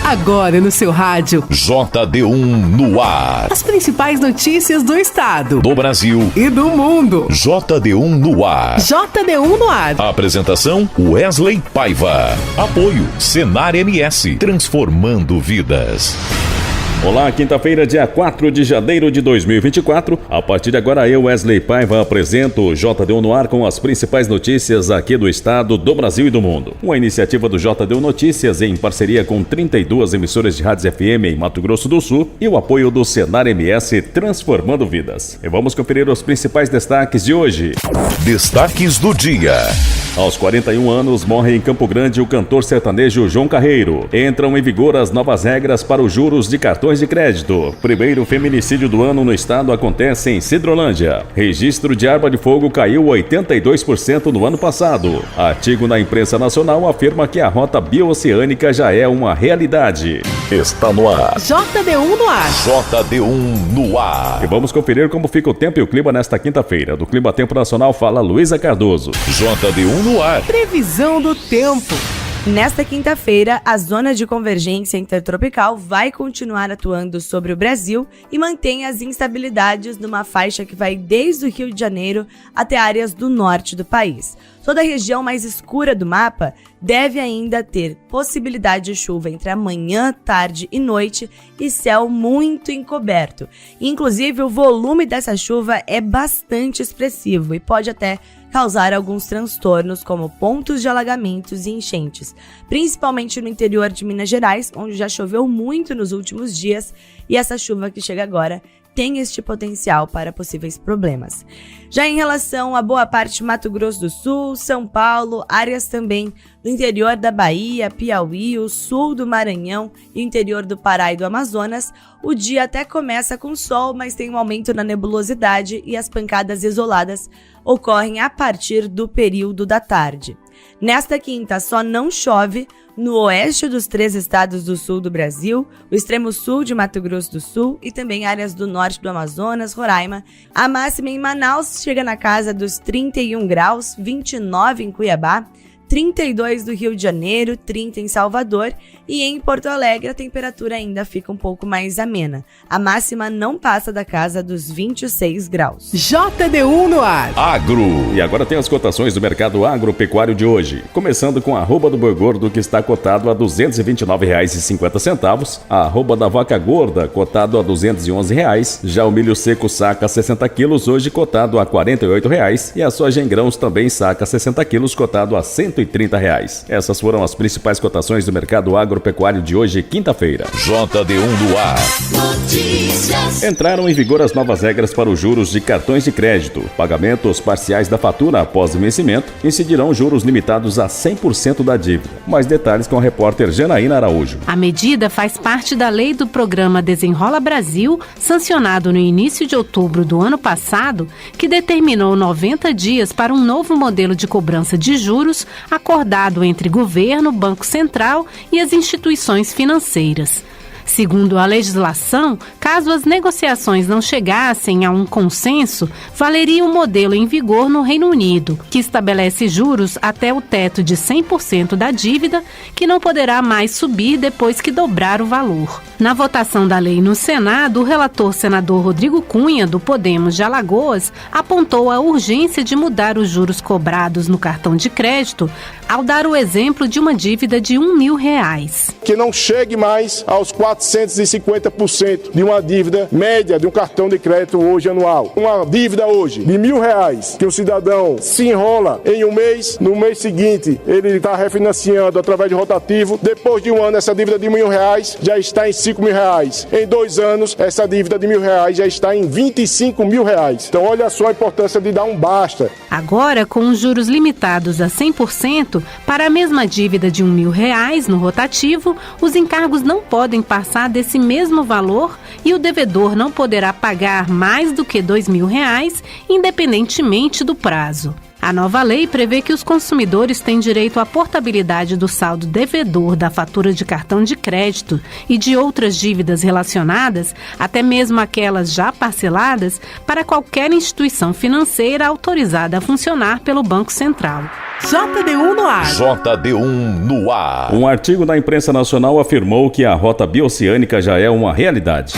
Agora no seu rádio. JD1 no ar. As principais notícias do estado, do Brasil e do mundo. JD1 no ar. JD1 no ar. Apresentação Wesley Paiva. Apoio Senar MS. Transformando vidas. Olá, quinta-feira, dia 4 de janeiro de 2024. A partir de agora, eu, Wesley Paiva, apresento o JD1 no ar com as principais notícias aqui do estado, do Brasil e do mundo. Uma iniciativa do JD1 Notícias em parceria com 32 emissoras de rádios FM em Mato Grosso do Sul e o apoio do Senar MS Transformando Vidas. E vamos conferir os principais destaques de hoje. Destaques do dia. Aos 41 anos, morre em Campo Grande o cantor sertanejo João Carreiro. Entram em vigor as novas regras para os juros de cartões de crédito. Primeiro feminicídio do ano no estado acontece em Sidrolândia. Registro de arma de fogo caiu 82% no ano passado. Artigo na imprensa nacional afirma que a rota bioceânica já é uma realidade. Está no ar. JD1 no ar. JD1 no ar. E vamos conferir como fica o tempo e o clima nesta quinta-feira. Do Clima Tempo Nacional fala Luísa Cardoso. JD1 no ar. Previsão do tempo. Nesta quinta-feira, a zona de convergência intertropical vai continuar atuando sobre o Brasil e mantém as instabilidades numa faixa que vai desde o Rio de Janeiro até áreas do norte do país. Toda a região mais escura do mapa deve ainda ter possibilidade de chuva entre amanhã, tarde e noite e céu muito encoberto. Inclusive, o volume dessa chuva é bastante expressivo e pode até causar alguns transtornos, como pontos de alagamentos e enchentes, principalmente no interior de Minas Gerais, onde já choveu muito nos últimos dias, e essa chuva que chega agora tem este potencial para possíveis problemas. Já em relação a boa parte de Mato Grosso do Sul, São Paulo, áreas também do interior da Bahia, Piauí, o sul do Maranhão e o interior do Pará e do Amazonas, o dia até começa com sol, mas tem um aumento na nebulosidade e as pancadas isoladas ocorrem a partir do período da tarde. Nesta quinta só não chove no oeste dos 3 estados do sul do Brasil, o extremo sul de Mato Grosso do Sul e também áreas do norte do Amazonas, Roraima. A máxima em Manaus chega na casa dos 31 graus, 29 em Cuiabá, 32 do Rio de Janeiro, 30 em Salvador e em Porto Alegre a temperatura ainda fica um pouco mais amena. A máxima não passa da casa dos 26 graus. JD1 no ar. Agro. E agora tem as cotações do mercado agropecuário de hoje. Começando com a arroba do boi gordo, que está cotado a R$ 229,50. A arroba da vaca gorda, cotado a R$ 211. Já o milho seco saca 60 quilos, hoje cotado a R$ 48. E a soja em grãos também saca 60 quilos, cotado a R$ 130. Essas foram as principais cotações do mercado agropecuário de hoje, quinta-feira. JD1 no ar. Notícias. Entraram em vigor as novas regras para os juros de cartões de crédito. Pagamentos parciais da fatura após o vencimento incidirão juros limitados a 100% da dívida. Mais detalhes com a repórter Janaína Araújo. A medida faz parte da lei do programa Desenrola Brasil, sancionado no início de outubro do ano passado, que determinou 90 dias para um novo modelo de cobrança de juros acordado entre governo, Banco Central e as instituições financeiras. Segundo a legislação, caso as negociações não chegassem a um consenso, valeria o modelo em vigor no Reino Unido, que estabelece juros até o teto de 100% da dívida, que não poderá mais subir depois que dobrar o valor. Na votação da lei no Senado, o relator senador Rodrigo Cunha, do Podemos de Alagoas, apontou a urgência de mudar os juros cobrados no cartão de crédito, ao dar o exemplo de uma dívida de R$ 1.000. Que não chegue mais aos 450% de uma dívida média de um cartão de crédito hoje anual. Uma dívida hoje de R$ 1.000 que o cidadão se enrola em um mês, no mês seguinte ele está refinanciando através de rotativo. Depois de um ano essa dívida de R$ 1.000 já está em R$ 5.000. Em 2 anos essa dívida de R$ 1.000 já está em R$ 25.000. Então olha só a importância de dar um basta. Agora, com os juros limitados a 100%, para a mesma dívida de R$ 1.000 no rotativo, os encargos não podem passar desse mesmo valor e o devedor não poderá pagar mais do que R$ 2.000, independentemente do prazo. A nova lei prevê que os consumidores têm direito à portabilidade do saldo devedor da fatura de cartão de crédito e de outras dívidas relacionadas, até mesmo aquelas já parceladas, para qualquer instituição financeira autorizada a funcionar pelo Banco Central. JD1 no ar. JD1 no ar. Um artigo da imprensa nacional afirmou que a rota bioceânica já é uma realidade.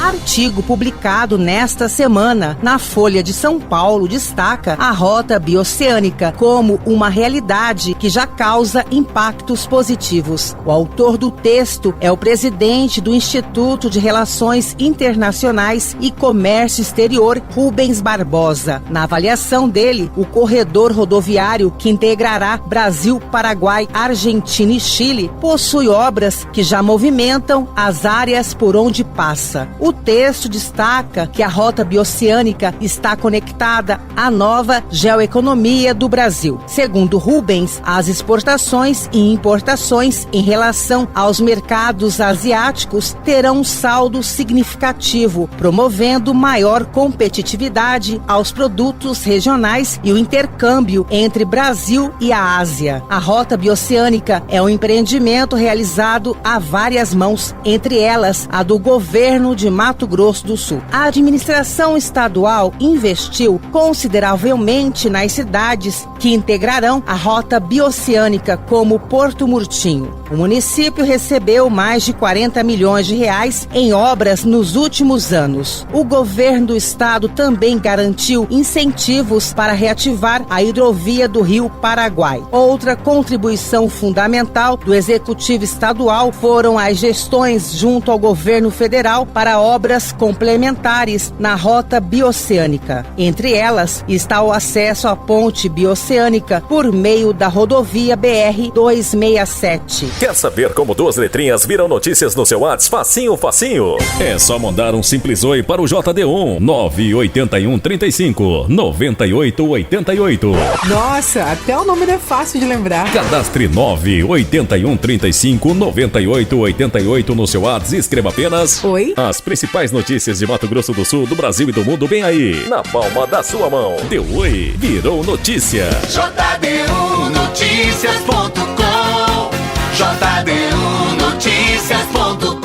Artigo publicado nesta semana na Folha de São Paulo destaca a rota bioceânica como uma realidade que já causa impactos positivos. O autor do texto é o presidente do Instituto de Relações Internacionais e Comércio Exterior, Rubens Barbosa. Na avaliação dele, o corredor rodoviário que integrará Brasil, Paraguai, Argentina e Chile possui obras que já movimentam as áreas por onde passa. O texto destaca que a rota bioceânica está conectada à nova geoeconomia do Brasil. Segundo Rubens, as exportações e importações em relação aos mercados asiáticos terão um saldo significativo, promovendo maior competitividade aos produtos regionais e o intercâmbio entre Brasil e a Ásia. A rota bioceânica é um empreendimento realizado a várias mãos, entre elas a do governo de Mato Grosso do Sul. A administração estadual investiu consideravelmente nas cidades que integrarão a rota bioceânica, como Porto Murtinho. O município recebeu mais de 40 milhões de reais em obras nos últimos anos. O governo do estado também garantiu incentivos para reativar a hidrovia do Rio Paraguai. Outra contribuição fundamental do executivo estadual foram as gestões junto ao governo federal para obras complementares na rota bioceânica. Entre elas está o acesso à ponte bioceânica por meio da rodovia BR-267. Quer saber como duas letrinhas viram notícias no seu WhatsApp? Facinho, facinho. É só mandar um simples oi para o JD1 981 35 98 88. Nossa, até o nome não é fácil de lembrar. Cadastre 981 35 98 88 no seu WhatsApp e escreva apenas Oi. As principais notícias de Mato Grosso do Sul, do Brasil e do mundo bem aí, na palma da sua mão. Deu oi, virou notícia. JD1Noticias.com JD1Noticias.com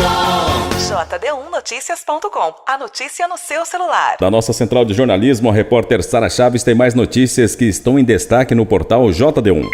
JD1Noticias.com. A notícia no seu celular. Da nossa central de jornalismo, a repórter Sara Chaves tem mais notícias que estão em destaque no portal JD1.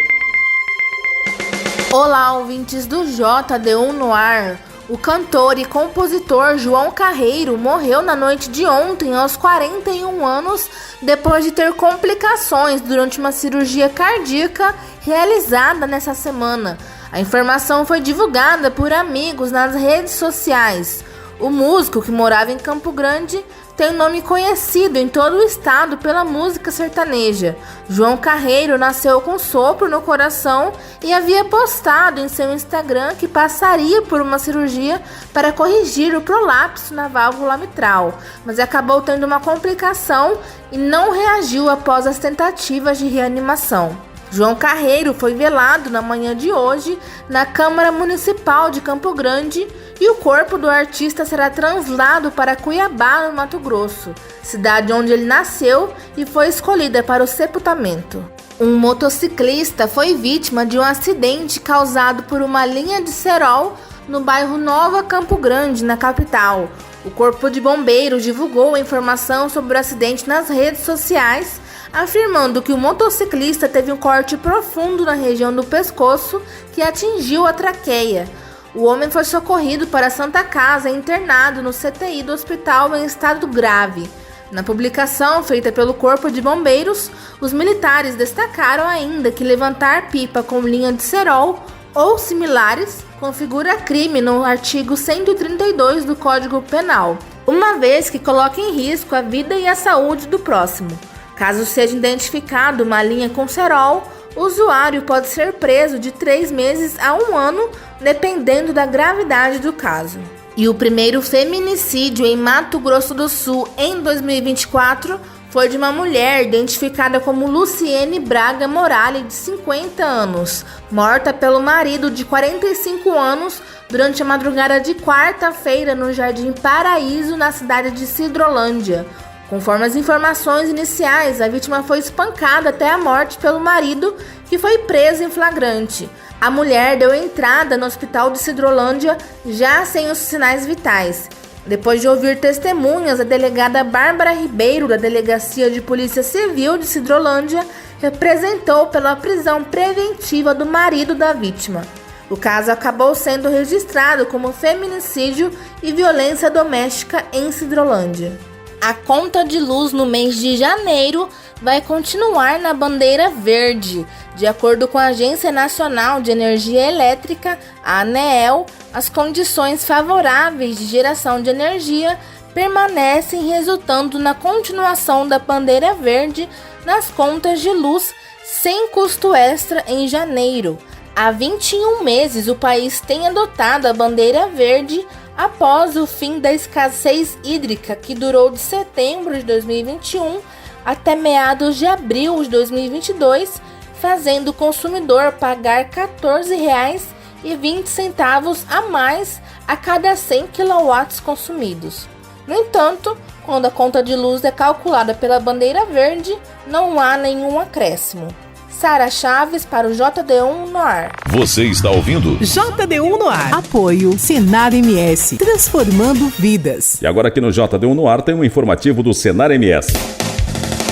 Olá, ouvintes do JD1 no ar. O cantor e compositor João Carreiro morreu na noite de ontem, aos 41 anos, depois de ter complicações durante uma cirurgia cardíaca realizada nessa semana. A informação foi divulgada por amigos nas redes sociais. O músico, que morava em Campo Grande, tem um nome conhecido em todo o estado pela música sertaneja. João Carreiro nasceu com sopro no coração e havia postado em seu Instagram que passaria por uma cirurgia para corrigir o prolapso na válvula mitral, mas acabou tendo uma complicação e não reagiu após as tentativas de reanimação. João Carreiro foi velado na manhã de hoje na Câmara Municipal de Campo Grande e o corpo do artista será trasladado para Cuiabá, no Mato Grosso, cidade onde ele nasceu e foi escolhida para o sepultamento. Um motociclista foi vítima de um acidente causado por uma linha de cerol no bairro Nova Campo Grande, na capital. O Corpo de Bombeiros divulgou a informação sobre o acidente nas redes sociais, afirmando que o motociclista teve um corte profundo na região do pescoço que atingiu a traqueia. O homem foi socorrido para a Santa Casa e internado no CTI do hospital em estado grave. Na publicação feita pelo Corpo de Bombeiros, os militares destacaram ainda que levantar pipa com linha de cerol ou similares configura crime no artigo 132 do Código Penal, uma vez que coloca em risco a vida e a saúde do próximo. Caso seja identificado uma linha com cerol, o usuário pode ser preso de 3 meses a 1 ano, dependendo da gravidade do caso. E o primeiro feminicídio em Mato Grosso do Sul em 2024 foi de uma mulher identificada como Luciene Braga Morales, de 50 anos, morta pelo marido de 45 anos durante a madrugada de quarta-feira no Jardim Paraíso, na cidade de Sidrolândia. Conforme as informações iniciais, a vítima foi espancada até a morte pelo marido, que foi preso em flagrante. A mulher deu entrada no hospital de Sidrolândia já sem os sinais vitais Depois de ouvir testemunhas, a delegada Bárbara Ribeiro, da Delegacia de Polícia Civil de Sidrolândia, representou pela prisão preventiva do marido da vítima. O caso acabou sendo registrado como feminicídio e violência doméstica em Sidrolândia. A conta de luz no mês de janeiro vai continuar na bandeira verde. De acordo com a Agência Nacional de Energia Elétrica, a ANEEL, as condições favoráveis de geração de energia permanecem, resultando na continuação da bandeira verde nas contas de luz sem custo extra em janeiro. Há 21 meses o país tem adotado a bandeira verde após o fim da escassez hídrica, que durou de setembro de 2021 até meados de abril de 2022, fazendo o consumidor pagar R$ 14,20 a mais a cada 100 kW consumidos. No entanto, quando a conta de luz é calculada pela bandeira verde, não há nenhum acréscimo. Sara Chaves para o JD1 no ar. Você está ouvindo? JD1 no ar. Apoio Senar MS, transformando vidas. E agora aqui no JD1 no ar tem um informativo do Senar MS.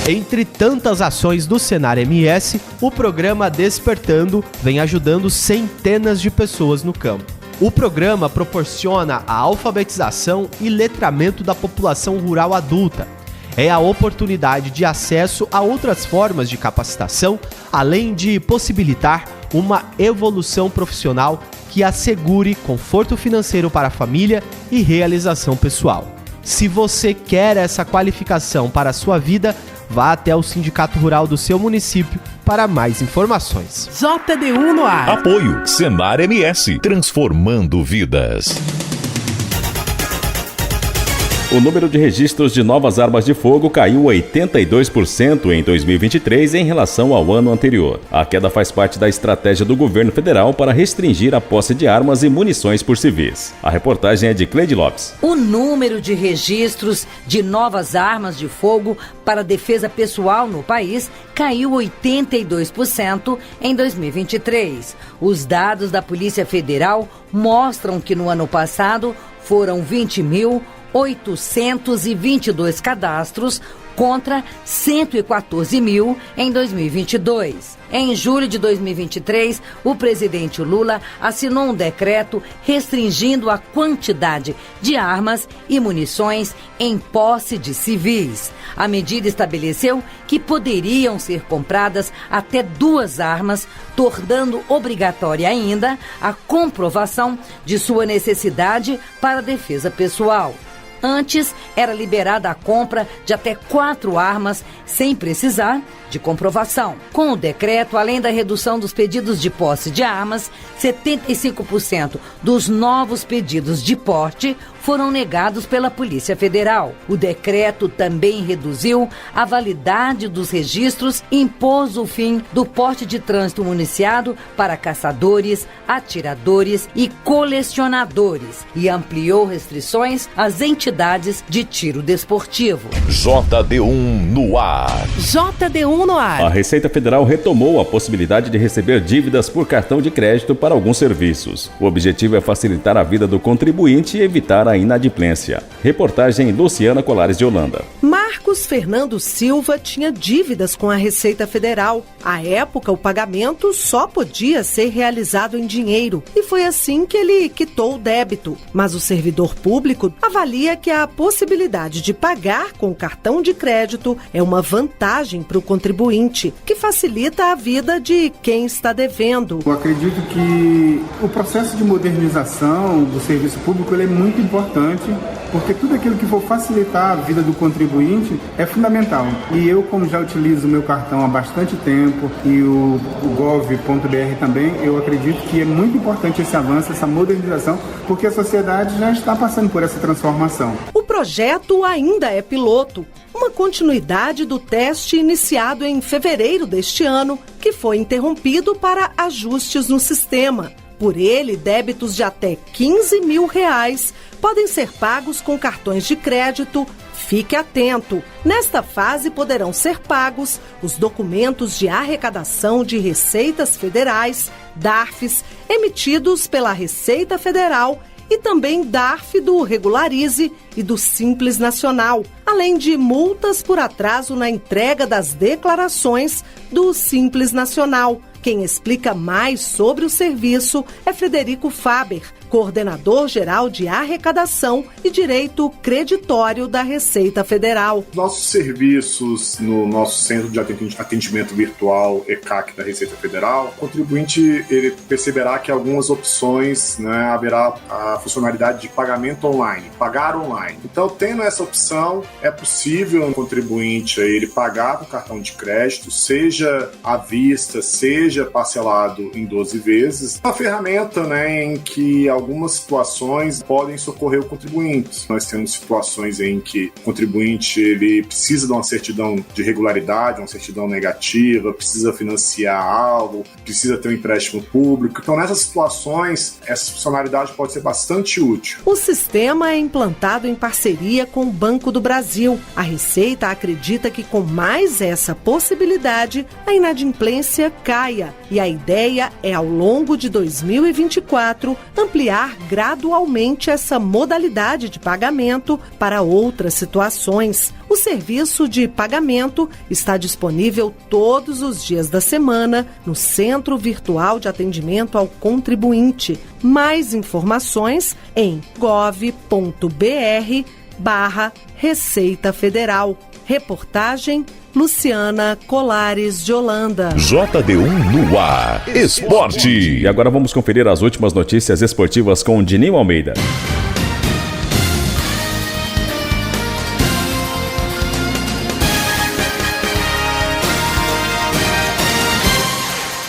Entre tantas ações do Senar MS, o programa Despertando vem ajudando centenas de pessoas no campo. O programa proporciona a alfabetização e letramento da população rural adulta. É a oportunidade de acesso a outras formas de capacitação, além de possibilitar uma evolução profissional que assegure conforto financeiro para a família e realização pessoal. Se você quer essa qualificação para a sua vida, vá até o Sindicato Rural do seu município para mais informações. JD1 no ar. Apoio Senar MS, transformando vidas. O número de registros de novas armas de fogo caiu 82% em 2023 em relação ao ano anterior. A queda faz parte da estratégia do governo federal para restringir a posse de armas e munições por civis. A reportagem é de Cleide Lopes. O número de registros de novas armas de fogo para defesa pessoal no país caiu 82% em 2023. Os dados da Polícia Federal mostram que no ano passado foram 20.822 cadastros contra 114 mil em 2022. Em julho de 2023, o presidente Lula assinou um decreto restringindo a quantidade de armas e munições em posse de civis. A medida estabeleceu que poderiam ser compradas até 2 armas, tornando obrigatória ainda a comprovação de sua necessidade para a defesa pessoal. Antes, era liberada a compra de até 4 armas, sem precisar de comprovação. Com o decreto, além da redução dos pedidos de posse de armas, 75% dos novos pedidos de porte foram negados pela Polícia Federal. O decreto também reduziu a validade dos registros, impôs o fim do porte de trânsito municiado para caçadores, atiradores e colecionadores e ampliou restrições às entidades de tiro desportivo. JD1 no ar. JD1 no ar. A Receita Federal retomou a possibilidade de receber dívidas por cartão de crédito para alguns serviços. O objetivo é facilitar a vida do contribuinte e evitar a inadimplência. Reportagem Luciana Colares de Holanda. Marcos Fernando Silva tinha dívidas com a Receita Federal. À época, o pagamento só podia ser realizado em dinheiro e foi assim que ele quitou o débito. Mas o servidor público avalia que a possibilidade de pagar com cartão de crédito é uma vantagem para o contribuinte, que facilita a vida de quem está devendo. Eu acredito que o processo de modernização do serviço público ele é muito importante, porque tudo aquilo que for facilitar a vida do contribuinte é fundamental. E eu, como já utilizo o meu cartão há bastante tempo e o gov.br também, eu acredito que é muito importante esse avanço, essa modernização, porque a sociedade já está passando por essa transformação. O projeto ainda é piloto, uma continuidade do teste iniciado em fevereiro deste ano, que foi interrompido para ajustes no sistema. Por ele, débitos de até R$15 mil podem ser pagos com cartões de crédito. Fique atento! Nesta fase poderão ser pagos os documentos de arrecadação de receitas federais, DARFs, emitidos pela Receita Federal e também DARF do Regularize e do Simples Nacional, além de multas por atraso na entrega das declarações do Simples Nacional. Quem explica mais sobre o serviço é Frederico Faber, coordenador-geral de arrecadação e direito creditório da Receita Federal. Nossos serviços no nosso Centro de Atendimento Virtual ECAC da Receita Federal, o contribuinte ele perceberá que algumas opções, haverá a funcionalidade de pagamento online, pagar online. Então, tendo essa opção, é possível o contribuinte ele pagar com cartão de crédito, seja à vista, seja parcelado em 12 vezes. Uma ferramenta em que algumas situações podem socorrer o contribuinte. Nós temos situações em que o contribuinte ele precisa de uma certidão de regularidade, uma certidão negativa, precisa financiar algo, precisa ter um empréstimo público. Então, nessas situações, essa funcionalidade pode ser bastante útil. O sistema é implantado em parceria com o Banco do Brasil. A Receita acredita que com mais essa possibilidade, a inadimplência caia. E a ideia é, ao longo de 2024, ampliar gradualmente essa modalidade de pagamento para outras situações. O serviço de pagamento está disponível todos os dias da semana no Centro Virtual de Atendimento ao Contribuinte. Mais informações em gov.br/Receita Federal. Reportagem Luciana Colares de Holanda. JD1 no ar. Esporte. E agora vamos conferir as últimas notícias esportivas com Dininho Almeida.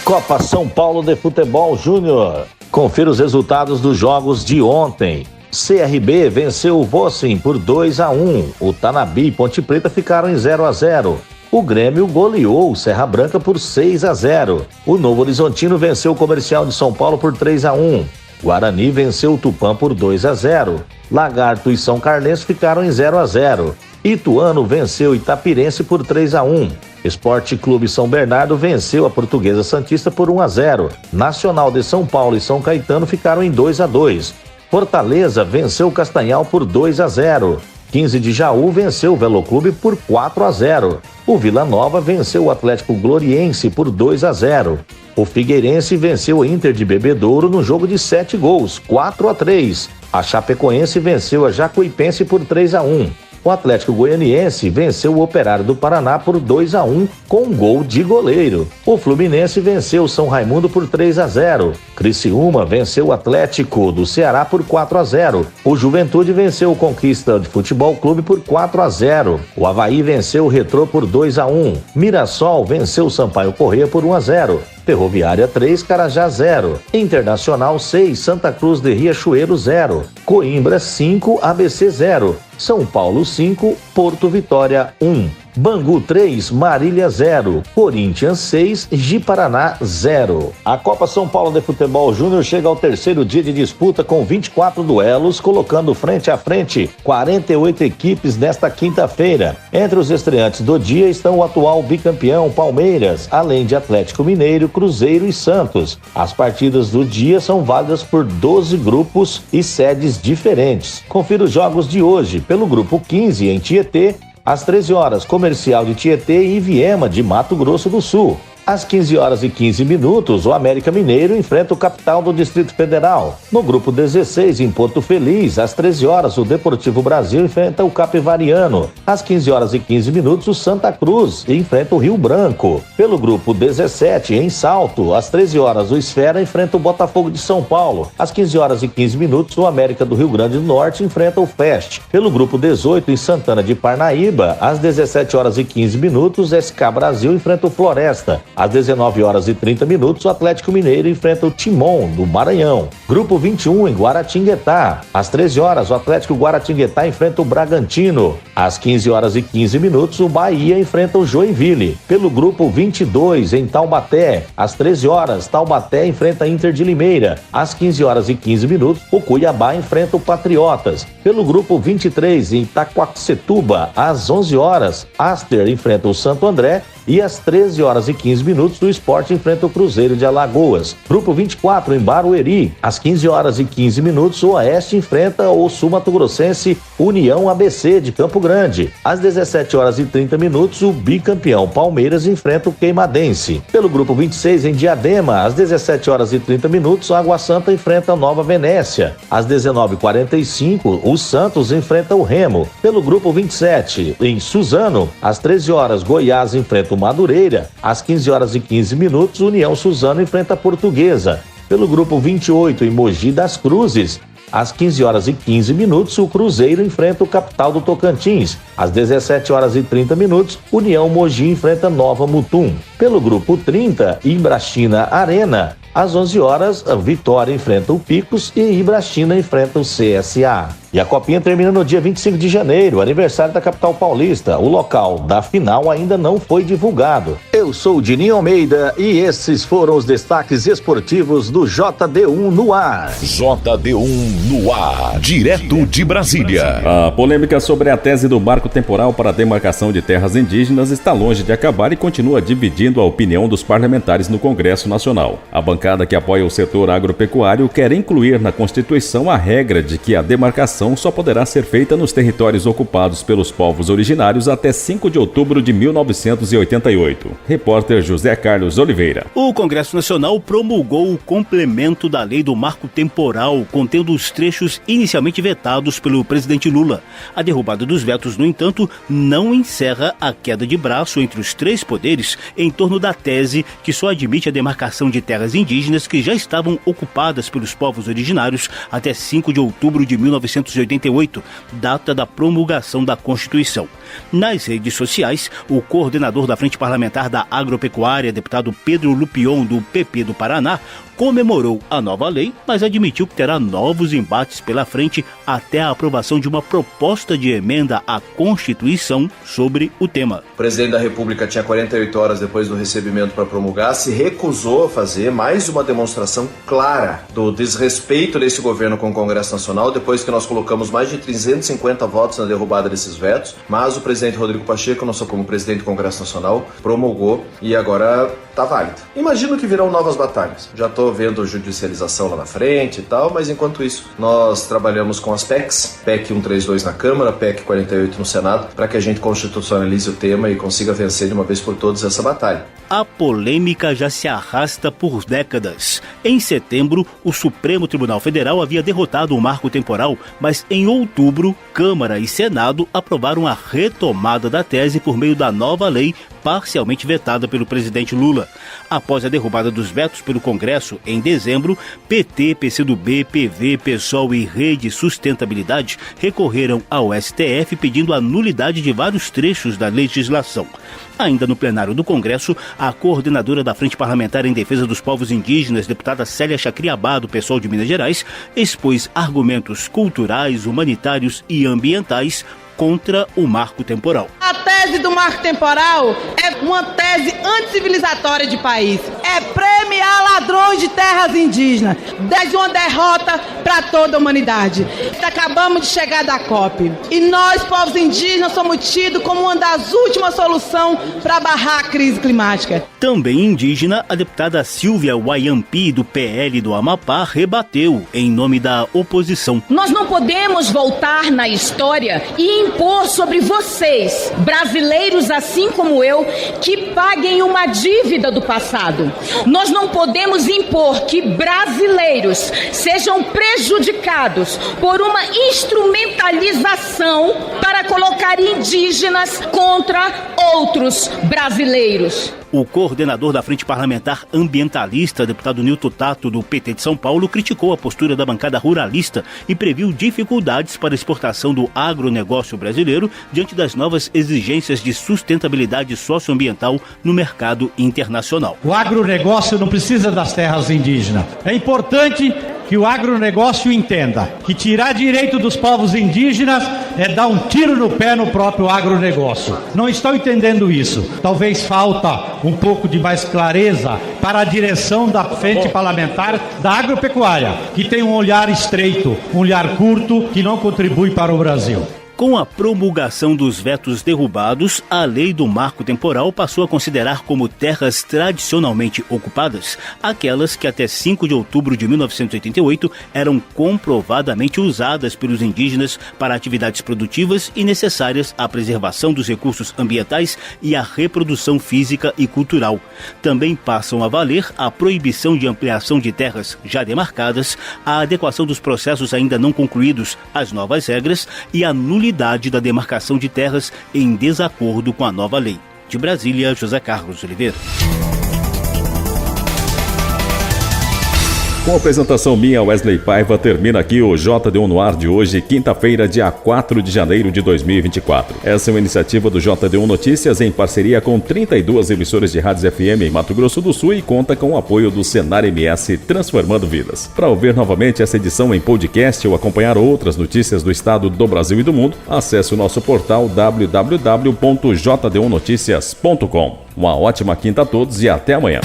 Copa São Paulo de Futebol Júnior. Confira os resultados dos jogos de ontem. CRB venceu o Vossen por 2-1. O Tanabi e Ponte Preta ficaram em 0-0. O Grêmio goleou o Serra Branca por 6-0. O Novo Horizontino venceu o Comercial de São Paulo por 3-1. Guarani venceu o Tupã por 2-0. Lagarto e São Carlense ficaram em 0-0. Ituano venceu o Itapirense por 3-1. Esporte Clube São Bernardo venceu a Portuguesa Santista por 1-0. Nacional de São Paulo e São Caetano ficaram em 2-2. Fortaleza venceu o Castanhal por 2-0. 15 de Jaú venceu o Veloclube por 4-0. O Vila Nova venceu o Atlético Gloriense por 2-0. O Figueirense venceu o Inter de Bebedouro no jogo de 7 gols, 4-3. A Chapecoense venceu a Jacuipense por 3-1. O Atlético Goianiense venceu o Operário do Paraná por 2-1 com um gol de goleiro. O Fluminense venceu o São Raimundo por 3-0. Criciúma venceu o Atlético do Ceará por 4-0. O Juventude venceu o Conquista de Futebol Clube por 4-0. O Avaí venceu o Retrô por 2-1. Mirassol venceu o Sampaio Corrêa por 1-0. Ferroviária 3, Carajá 0. Internacional 6, Santa Cruz de Riachuelo 0. Coimbra 5, ABC 0. São Paulo 5, Porto Vitória 1. Bangu 3, Marília 0. Corinthians 6, Ji-Paraná 0. A Copa São Paulo de Futebol Júnior chega ao terceiro dia de disputa com 24 duelos, colocando frente a frente 48 equipes nesta quinta-feira. Entre os estreantes do dia estão o atual bicampeão Palmeiras, além de Atlético Mineiro, Cruzeiro e Santos. As partidas do dia são válidas por 12 grupos e sedes diferentes. Confira os jogos de hoje pelo grupo 15 em Tietê. Às 13 horas, Comercial de Tietê e Viema de Mato Grosso do Sul. Às 15h15, o América Mineiro enfrenta o Capital do Distrito Federal. No grupo 16, em Porto Feliz, às 13 horas, o Deportivo Brasil enfrenta o Capivariano. Às 15h15, o Santa Cruz enfrenta o Rio Branco. Pelo grupo 17, em Salto, às 13 horas, o Esfera enfrenta o Botafogo de São Paulo. Às 15h15, o América do Rio Grande do Norte enfrenta o Fest. Pelo grupo 18, em Santana de Parnaíba, às 17h15, o SK Brasil enfrenta o Floresta. Às 19h30, o Atlético Mineiro enfrenta o Timon, do Maranhão. Grupo 21, em Guaratinguetá. Às 13 horas, o Atlético Guaratinguetá enfrenta o Bragantino. Às 15h15, o Bahia enfrenta o Joinville. Pelo grupo 22, em Taubaté. Às 13 horas, Taubaté enfrenta a Inter de Limeira. Às 15h15, o Cuiabá enfrenta o Patriotas. Pelo grupo 23, em Itaquaquecetuba, às 11 horas, Aster enfrenta o Santo André E às 13h15, o Sport enfrenta o Cruzeiro de Alagoas. Grupo 24, em Barueri. Às 15h15, o Oeste enfrenta o sul-mato-grossense União ABC de Campo Grande. Às 17h30, o bicampeão Palmeiras enfrenta o Queimadense. Pelo grupo 26, em Diadema, às 17h30, a Água Santa enfrenta a Nova Venécia. Às 19h45, o Santos enfrenta o Remo. Pelo grupo 27, em Suzano, às 13h, Goiás enfrenta o Madureira. Às 15h15, União Suzano enfrenta a Portuguesa. Pelo grupo 28, em Mogi das Cruzes, às 15h15, o Cruzeiro enfrenta o Capital do Tocantins. Às 17h30, União Mogi enfrenta Nova Mutum. Pelo grupo 30, Ibrachina Arena. Às 11h, a Vitória enfrenta o Picos e Ibrachina enfrenta o CSA. E a Copinha termina no dia 25 de janeiro, aniversário da capital paulista. O local da final ainda não foi divulgado. Eu sou o Dininho Almeida e esses foram os destaques esportivos do JD1 no ar. JD1 no ar, direto de Brasília. A polêmica sobre a tese do marco temporal para a demarcação de terras indígenas está longe de acabar e continua dividindo a opinião dos parlamentares no Congresso Nacional. A bancada que apoia o setor agropecuário quer incluir na Constituição a regra de que a demarcação só poderá ser feita nos territórios ocupados pelos povos originários até 5 de outubro de 1988. Repórter José Carlos Oliveira. O Congresso Nacional promulgou o complemento da lei do marco temporal, contendo os trechos inicialmente vetados pelo presidente Lula. A derrubada dos vetos, no entanto, não encerra a queda de braço entre os três poderes em torno da tese que só admite a demarcação de terras indígenas que já estavam ocupadas pelos povos originários até 5 de outubro de 1988, data da promulgação da Constituição. Nas redes sociais, o coordenador da Frente Parlamentar da Agropecuária, deputado Pedro Lupion, do PP do Paraná, comemorou a nova lei, mas admitiu que terá novos embates pela frente até a aprovação de uma proposta de emenda à Constituição sobre o tema. O presidente da República tinha 48 horas depois do recebimento para promulgar, se recusou a fazer mais uma demonstração clara do desrespeito desse governo com o Congresso Nacional, depois que nós colocamos mais de 350 votos na derrubada desses vetos, mas o presidente Rodrigo Pacheco, nosso como presidente do Congresso Nacional, promulgou e agora está válido. Imagino que virão novas batalhas. Já estou vendo judicialização lá na frente e tal, mas enquanto isso, nós trabalhamos com as PECs, PEC 132 na Câmara, PEC 48 no Senado, para que a gente constitucionalize o tema e consiga vencer de uma vez por todas essa batalha. A polêmica já se arrasta por décadas. Em setembro, o Supremo Tribunal Federal havia derrotado o marco temporal, mas em outubro, Câmara e Senado aprovaram a retomada da tese por meio da nova lei, parcialmente vetada pelo presidente Lula. Após a derrubada dos vetos pelo Congresso, em dezembro, PT, PCdoB, PV, PSOL e Rede Sustentabilidade recorreram ao STF pedindo a nulidade de vários trechos da legislação. Ainda no plenário do Congresso, a coordenadora da Frente Parlamentar em Defesa dos Povos Indígenas, deputada Célia Chacriabá, do PSOL de Minas Gerais, expôs argumentos culturais, humanitários e ambientais contra o marco temporal. A tese do marco temporal é uma tese anticivilizatória de país. É premiar ladrões de terras indígenas. Desde uma derrota para toda a humanidade. Acabamos de chegar da COP. E nós, povos indígenas, somos tidos como uma das últimas soluções para barrar a crise climática. Também indígena, a deputada Silvia Wayampi, do PL do Amapá, rebateu em nome da oposição. Nós não podemos voltar na história e impor sobre vocês, brasileiros assim como eu, que paguem uma dívida do passado. Nós não podemos impor que brasileiros sejam prejudicados por uma instrumentalização para colocar indígenas contra outros brasileiros. O coordenador da Frente Parlamentar Ambientalista, deputado Nilton Tato, do PT de São Paulo, criticou a postura da bancada ruralista e previu dificuldades para a exportação do agronegócio brasileiro diante das novas exigências de sustentabilidade socioambiental no mercado internacional. O agronegócio não precisa das terras indígenas. É importante que o agronegócio entenda que tirar direito dos povos indígenas é dar um tiro no pé no próprio agronegócio. Não estão entendendo isso. Talvez falta um pouco de mais clareza para a direção da Frente Parlamentar da Agropecuária, que tem um olhar estreito, um olhar curto, que não contribui para o Brasil. Com a promulgação dos vetos derrubados, a lei do marco temporal passou a considerar como terras tradicionalmente ocupadas aquelas que até 5 de outubro de 1988 eram comprovadamente usadas pelos indígenas para atividades produtivas e necessárias à preservação dos recursos ambientais e à reprodução física e cultural. Também passam a valer a proibição de ampliação de terras já demarcadas, a adequação dos processos ainda não concluídos às novas regras e a nulidade da demarcação de terras em desacordo com a nova lei. De Brasília, José Carlos Oliveira. Com a apresentação minha, Wesley Paiva, termina aqui o JD1 no ar de hoje, quinta-feira, dia 4 de janeiro de 2024. Essa é uma iniciativa do JD1 Notícias em parceria com 32 emissoras de rádios FM em Mato Grosso do Sul e conta com o apoio do Senar MS Transformando Vidas. Para ouvir novamente essa edição em podcast ou acompanhar outras notícias do estado, do Brasil e do mundo, acesse o nosso portal www.jd1noticias.com. Uma ótima quinta a todos e até amanhã.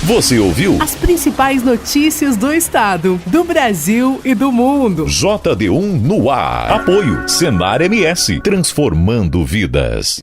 Você ouviu as principais notícias do estado, do Brasil e do mundo. JD1 no ar. Apoio Senar MS, transformando vidas.